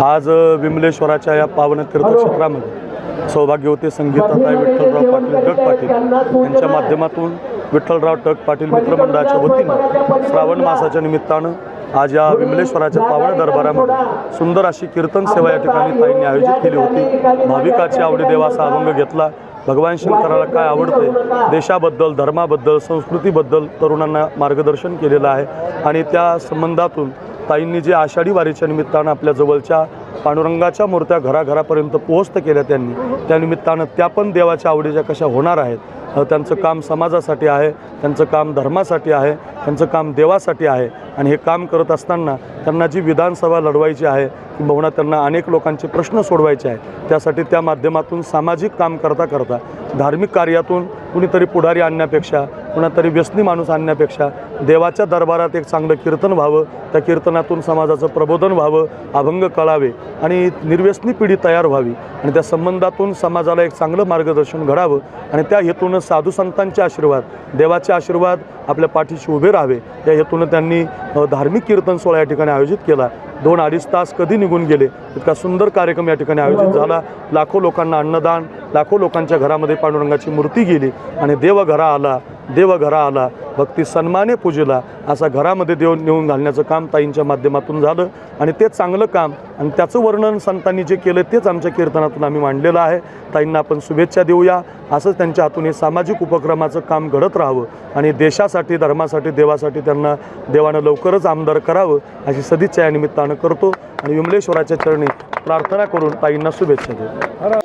आज विमलेश्वराच्या या पावन तीर्थक्षेत्रामध्ये सौभाग्यवती संगीताताई विठ्ठलराव पाटील डग पाटील यांच्या माध्यमातून विठ्ठलराव डग पाटील मित्रमंडळाच्या वतीनं श्रावण मासाच्या निमित्तानं आज या विमलेश्वराच्या पावन दरबारामध्ये सुंदर अशी कीर्तन सेवा या ठिकाणी ताईंनी आयोजित केली होती। भाविकाची आवडी देवाचा अभंग घेतला। भगवान शंकराला काय आवडते, देशाबद्दल, धर्माबद्दल, संस्कृतीबद्दल तरुणांना मार्गदर्शन केलेलं आहे आणि त्या संबंधातून ताईंनी जे आषाढी वारीच्या निमित्तानं आपल्या जवळच्या पांडुरंगाच्या मूर्त्या घराघरापर्यंत पोहोचत केल्या त्यांनी, त्या निमित्तानं त्या पण देवाच्या आवडीच्या कशा होणार आहेत। त्यांचं काम समाजासाठी आहे, त्यांचं काम धर्मासाठी आहे, त्यांचं काम देवासाठी आहे आणि हे काम करत असताना त्यांना जी विधानसभा लढवायची आहे किंबहुना त्यांना अनेक लोकांचे प्रश्न सोडवायचे आहे, त्यासाठी त्या माध्यमातून सामाजिक काम करता करता धार्मिक कार्यातून कुणीतरी पुढारी आणण्यापेक्षा, कुणातरी व्यसनी माणूस आणण्यापेक्षा देवाच्या दरबारात एक चांगलं कीर्तन व्हावं, त्या कीर्तनातून समाजाचं प्रबोधन व्हावं, अभंग कळावे आणि निर्व्यसनी पिढी तयार व्हावी आणि त्या संबंधातून समाजाला एक चांगलं मार्गदर्शन घडावं आणि त्या हेतूनं साधू संतांचे आशीर्वाद, देवाचे आशीर्वाद आपल्या पाठीशी उभे राहावे या हेतूनं त्यांनी धार्मिक कीर्तन सोहळा या ठिकाणी आयोजित केला। 2-2.5 तास कधी निघून गेले, इतका सुंदर कार्यक्रम या ठिकाणी आयोजित झाला। लाखो लोकांना अन्नदान, लाखो लोकांच्या घरामध्ये पांडुरंगाची मूर्ती गेली आणि देव घरा आला, देव घरा आला, भक्ती सन्माने पूजिला, असा घरामध्ये देव नेऊन घालण्याचं काम ताईंच्या माध्यमातून झालं आणि ते चांगलं काम आणि त्याचं वर्णन संतांनी जे केलं तेच आमच्या कीर्तनातून आम्ही मांडलेलं आहे। ताईंना आपण शुभेच्छा देऊया। असंच त्यांच्या हातून हे सामाजिक उपक्रमाचं काम घडत राहावं आणि देशासाठी, धर्मासाठी, देवासाठी त्यांना देवानं लवकरच आमदार करावं अशी सदिच्छा या निमित्तानं करतो आणि विमलेश्वराच्या चरणी प्रार्थना करून ताईंना शुभेच्छा देतो।